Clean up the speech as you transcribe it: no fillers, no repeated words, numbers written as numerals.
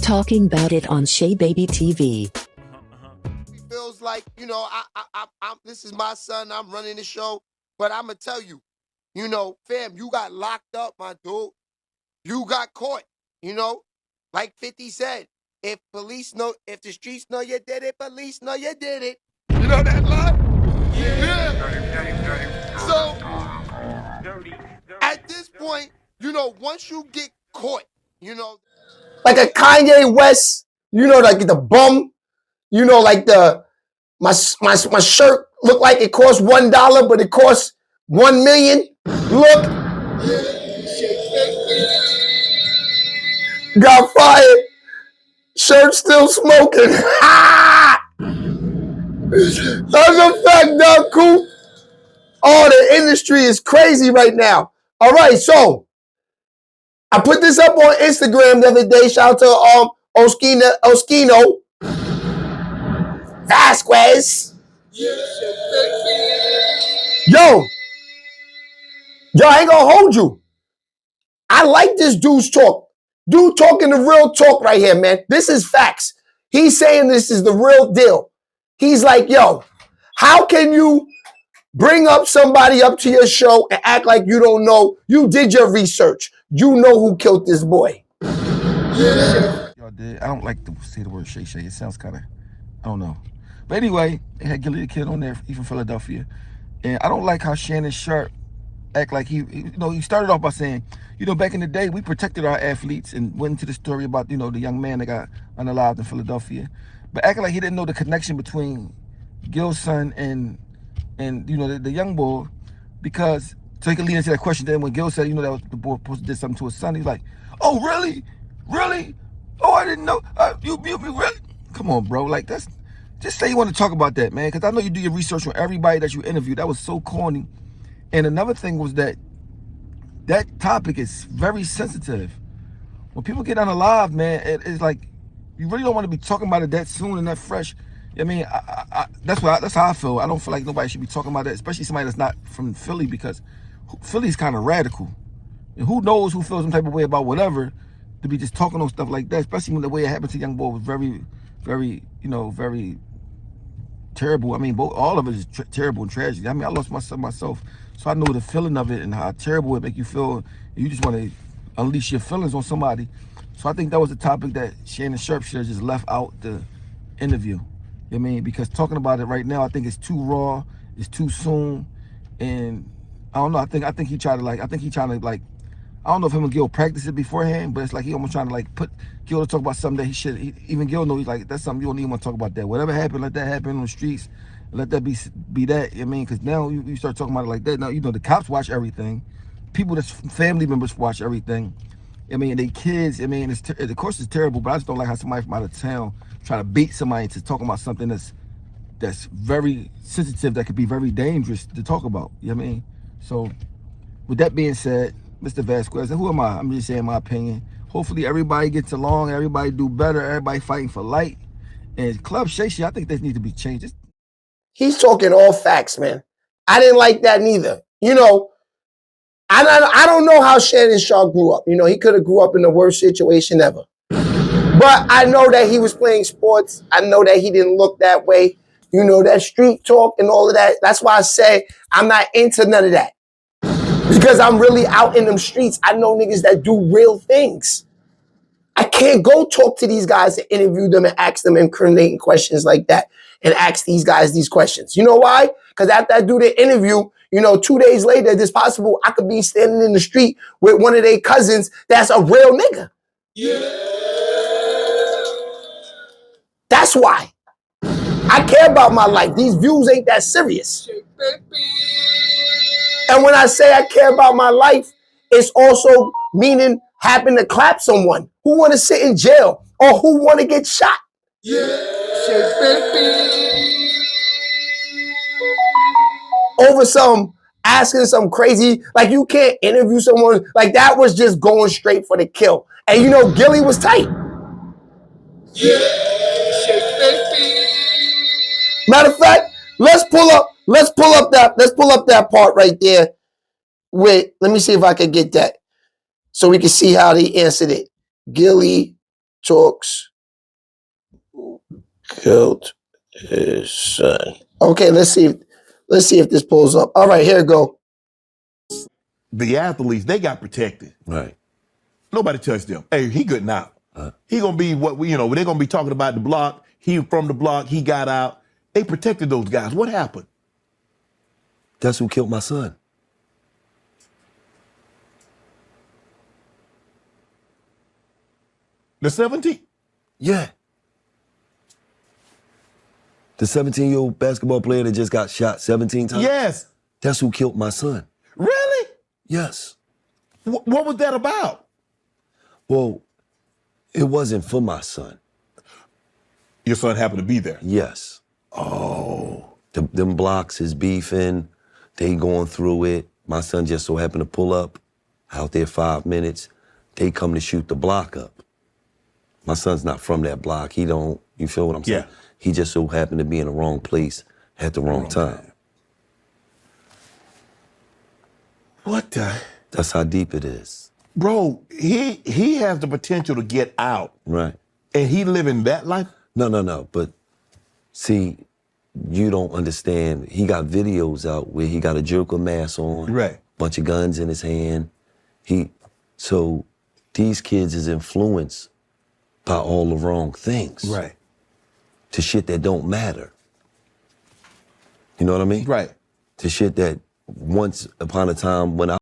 Talking about it on SHEABABYTV. He feels like, you know, this is my son, I'm running the show. But I'm going to tell you, you know, fam, you got locked up, my dude. You got caught, you know. Like 50 said, if the streets know you did it, police know you did it. You know that line? Yeah. So, at this point, you know, once you get caught, you know. Like a Kanye West, you know, like the bum, you know, like my shirt looked like it cost $1, but it cost 1 million. Look. Got fired. Shirt still smoking. That's a fact, Doug Coop. Oh, the industry is crazy right now. All right, so I put this up on Instagram the other day. Shout out to Oschino Vasquez. Yo, I ain't gonna hold you. I like this dude's talk. Dude talking the real talk right here, man. This is facts. He's saying this is the real deal. He's like, yo, how can you bring up somebody up to your show and act like you don't know? You did your research. You know who killed this boy. Yeah. Y'all did. I don't like to say the word Shay Shay. It sounds kind of, I don't know. But anyway, they had Gillie the Kid on there, he's from Philadelphia. And I don't like how Shannon Sharpe act like he started off by saying, you know, back in the day, we protected our athletes, and went into the story about, you know, the young man that got unalived in Philadelphia. But acting like he didn't know the connection between Gil's son and you know, the young boy, because, so he could lead into that question. Then when Gil said, you know, that the boy supposed to do something to his son, he's like, oh, really? Really? Oh, I didn't know. You really? Come on, bro. Like, that's, just say you want to talk about that, man, because I know you do your research on everybody that you interview. That was so corny. And another thing was that topic is very sensitive. When people get unalive, man, it's like, you really don't want to be talking about it that soon and that fresh. I mean, that's how I feel. I don't feel like nobody should be talking about that, especially somebody that's not from Philly, because Philly's kind of radical. And who knows who feels some type of way about whatever to be just talking on stuff like that, especially when the way it happened to young boy was very, very, you know, very terrible. I mean, all of it is terrible and tragic. I mean, I lost my son myself, so I know the feeling of it and how terrible it make you feel. You just want to unleash your feelings on somebody. So I think that was a topic that Shannon Sharpe should have just left out the interview. You know what I mean? Because talking about it right now, I think it's too raw, it's too soon, and I don't know. I think he tried to like. I don't know if him and Gil practiced it beforehand, but it's like he almost trying to like put Gil to talk about something that he should. Even Gil knows, he's like, that's something you don't even want to talk about. That whatever happened, let that happen on the streets. Let that be that. I mean, because now you start talking about it like that. Now, you know, the cops watch everything. People that's family members watch everything. I mean, they kids. I mean, of course it's terrible, but I just don't like how somebody from out of town try to bait somebody into talking about something that's very sensitive, that could be very dangerous to talk about. You know what I mean? So, with that being said, Mr. Vasquez, and who am I? I'm just saying my opinion. Hopefully everybody gets along, everybody do better, everybody fighting for light. And Club Shay Shay, I think this needs to be changed. He's talking all facts, man. I didn't like that neither. You know, I don't know how Shannon Sharpe grew up. You know, he could have grew up in the worst situation ever. But I know that he was playing sports. I know that he didn't look that way. You know, that street talk and all of that. That's why I say I'm not into none of that. Because I'm really out in them streets. I know niggas that do real things. I can't go talk to these guys and interview them and ask them incriminating questions like that and ask these guys these questions. You know why? Because after I do the interview, you know, 2 days later, it's possible I could be standing in the street with one of their cousins that's a real nigga. Yeah. That's why. I care about my life. These views ain't that serious. And when I say I care about my life, it's also meaning having to clap someone who want to sit in jail or who want to get shot. Yeah. Over some asking some crazy, like you can't interview someone, like that was just going straight for the kill. And you know, Gillie was tight. Yeah. Matter of fact, let's pull up that part right there. Wait, let me see if I can get that so we can see how they answered it. Gillie talks who killed his son. Okay, let's see if this pulls up. All right, here we go. The athletes, they got protected. Right. Nobody touched them. Hey, he good now. He gonna be what we, they're gonna be talking about the block. He from the block, he got out. They protected those guys. What happened? That's who killed my son. The 17? Yeah. The 17-year-old basketball player that just got shot 17 times? Yes. That's who killed my son. Really? Yes. What was that about? Well, it wasn't for my son. Your son happened to be there? Yes. Oh. Them blocks is beefing. They going through it. My son just so happened to pull up out there 5 minutes. They come to shoot the block up. My son's not from that block. He don't, you feel what I'm saying? Yeah. He just so happened to be in the wrong place at the wrong time. What the? That's how deep it is. Bro, he has the potential to get out. Right. And he living that life? No. But see, you don't understand. He got videos out where he got a Joker mask on. Right. Bunch of guns in his hand. So these kids is influenced by all the wrong things. Right. To shit that don't matter. You know what I mean? Right. To shit that once upon a time when I